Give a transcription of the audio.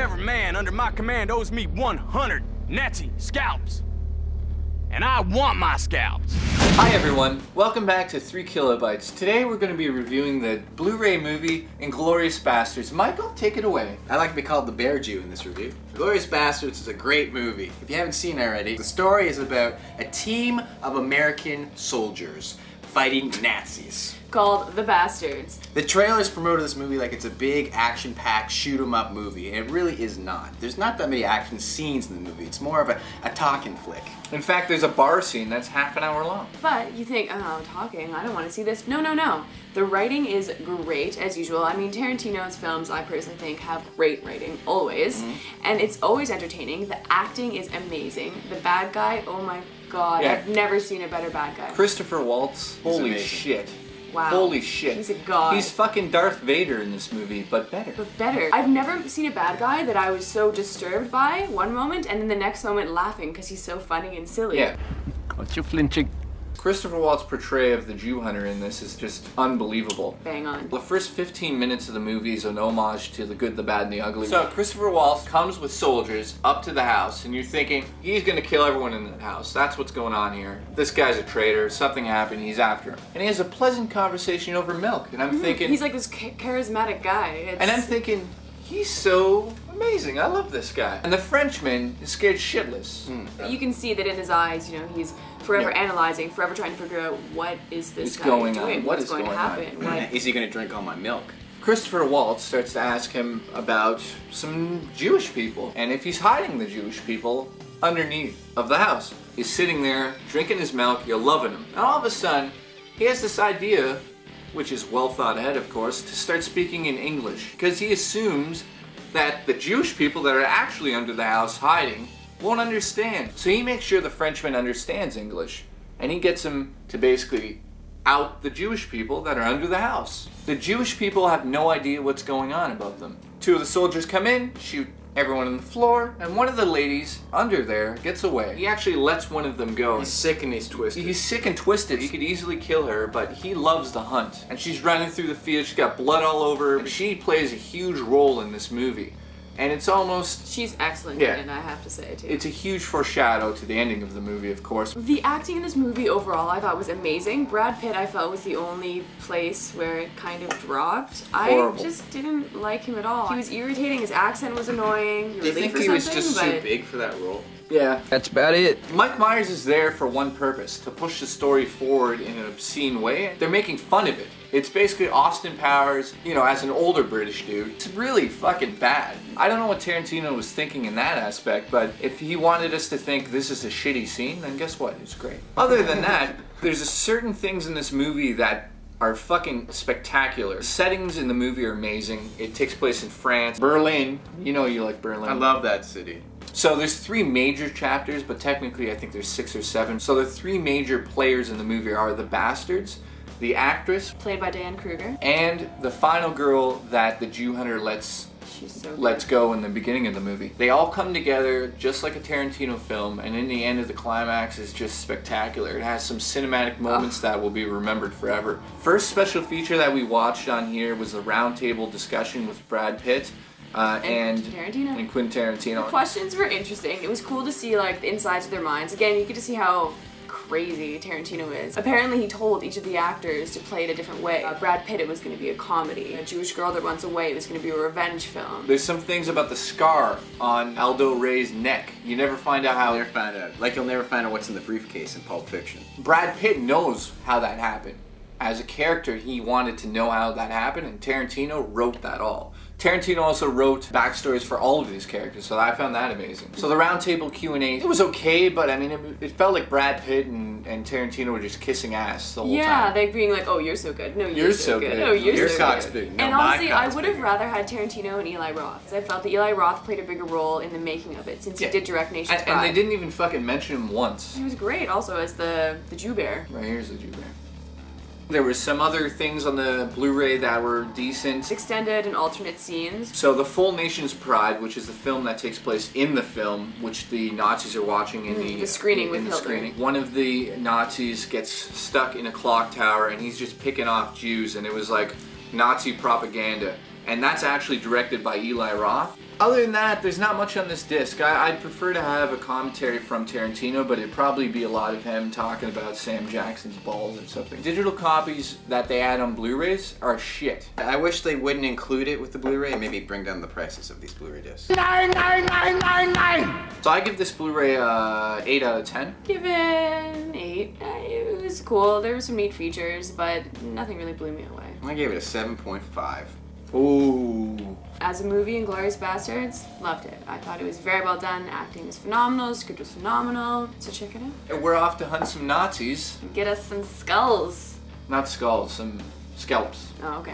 Every man under my command owes me 100 Nazi scalps. And I want my scalps. Hi everyone, welcome back to 3 Kilobytes. Today we're going to be reviewing the Blu-ray movie Inglourious Bastards. Michael, take it away. I like to be called the Bear Jew in this review. Inglourious Bastards is a great movie. If you haven't seen it already, the story is about a team of American soldiers fighting Nazis. Called The Bastards. The trailers promoted this movie like it's a big action-packed shoot-'em-up movie, and it really is not. There's not that many action scenes in the movie. It's more of a talking flick. In fact, there's a bar scene that's half an hour long. But you think, oh, talking, I don't want to see this. No, no, no. The writing is great, as usual. I mean, Tarantino's films, I personally think, have great writing, always. And it's always entertaining. The acting is amazing. The bad guy, oh my god, I've never seen a better bad guy. Christoph Waltz, holy amazing. Shit. Wow. Holy shit. He's a god. He's fucking Darth Vader in this movie, but better. But better. I've never seen a bad guy that I was so disturbed by one moment and then the next moment laughing because he's so funny and silly. Yeah. What's your flinching? Christopher Waltz's portrayal of the Jew hunter in this is just unbelievable. Bang on. The first 15 minutes of the movie is an homage to The Good, the Bad, and the Ugly. So Christopher Waltz comes with soldiers up to the house, and you're thinking, he's gonna kill everyone in that house. That's what's going on here. This guy's a traitor, something happened, he's after him. And he has a pleasant conversation over milk, and I'm thinking... He's like this charismatic guy. And I'm thinking, he's so amazing, I love this guy. And the Frenchman is scared shitless. You can see that in his eyes, you know, he's forever analyzing, forever trying to figure out what is this guy going doing, on? what's going to happen. Is he going to drink all my milk? Christopher Waltz starts to ask him about some Jewish people, and if he's hiding the Jewish people underneath of the house. He's sitting there, drinking his milk, you're loving him. And all of a sudden, he has this idea, which is well thought ahead of course, to start speaking in English, because he assumes that the Jewish people that are actually under the house hiding won't understand. So he makes sure the Frenchman understands English, and he gets him to basically out the Jewish people that are under the house. The Jewish people have no idea what's going on about them. 2 of the soldiers come in, shoot everyone on the floor, and one of the ladies under there gets away. He actually lets one of them go. He's sick and he's twisted. He's sick and twisted. He could easily kill her, but he loves the hunt. And she's running through the field, she's got blood all over her, and she plays a huge role in this movie. And it's almost... She's excellent in it, I have to say, too. It's a huge foreshadow to the ending of the movie, of course. The acting in this movie overall I thought was amazing. Brad Pitt I felt was the only place where it kind of dropped. Horrible. I just didn't like him at all. He was irritating, his accent was annoying. Do you think he was just too big for that role? Yeah. That's about it. Mike Myers is there for one purpose, to push the story forward in an obscene way. They're making fun of it. It's basically Austin Powers, you know, as an older British dude. It's really fucking bad. I don't know what Tarantino was thinking in that aspect, but if he wanted us to think this is a shitty scene, then guess what? It's great. Other than that, there's certain things in this movie that are fucking spectacular. The settings in the movie are amazing. It takes place in France. Berlin. You know you like Berlin. I love that city. So there's 3 major chapters, but technically I think there's 6 or 7. So the 3 major players in the movie are the bastards, the actress, played by Diane Kruger, and the final girl that the Jew hunter lets go in the beginning of the movie. They all come together just like a Tarantino film, and in the end of the climax is just spectacular. It has some cinematic moments that will be remembered forever. First special feature that we watched on here was the roundtable discussion with Brad Pitt. And Quentin Tarantino. The questions were interesting. It was cool to see like the insides of their minds. Again, you get to see how crazy Tarantino is. Apparently he told each of the actors to play it a different way. Brad Pitt, it was going to be a comedy. A Jewish girl that runs away, it was going to be a revenge film. There's some things about the scar on Aldo Ray's neck. You never find out how... You'll never find out. Like you'll never find out what's in the briefcase in Pulp Fiction. Brad Pitt knows how that happened. As a character, he wanted to know how that happened, and Tarantino wrote that all. Tarantino also wrote backstories for all of these characters, so I found that amazing. So the roundtable Q&A, it was okay, but I mean, it felt like Brad Pitt and Tarantino were just kissing ass the whole time. Yeah, they being like, oh, you're so good. No, you're so good. Oh, your so cock's good. big. No, and honestly, I would have rather had Tarantino and Eli Roth. I felt that Eli Roth played a bigger role in the making of it, since he did direct Nation's Pride. And they didn't even fucking mention him once. He was great also as the Jew Bear. Right, here's the Jew Bear. There were some other things on the Blu-ray that were decent. Extended and alternate scenes. So the Full Nation's Pride, which is the film that takes place in the film, which the Nazis are watching in the screening with Hitler. One of the Nazis gets stuck in a clock tower and he's just picking off Jews, and it was like Nazi propaganda. and that's actually directed by Eli Roth. Other than that, there's not much on this disc. I'd prefer to have a commentary from Tarantino, but it'd probably be a lot of him talking about Sam Jackson's balls or something. Digital copies that they add on Blu-rays are shit. I wish they wouldn't include it with the Blu-ray and maybe bring down the prices of these Blu-ray discs. 99999. So I give this Blu-ray 8 out of 10. Give it an 8. It was cool. There were some neat features, but nothing really blew me away. I gave it a 7.5. Ooh. As a movie, Inglourious Bastards, loved it. I thought it was very well done. Acting was phenomenal. Script was phenomenal. So check it out. And we're off to hunt some Nazis. Get us some skulls. Not skulls, some scalps. Oh, okay.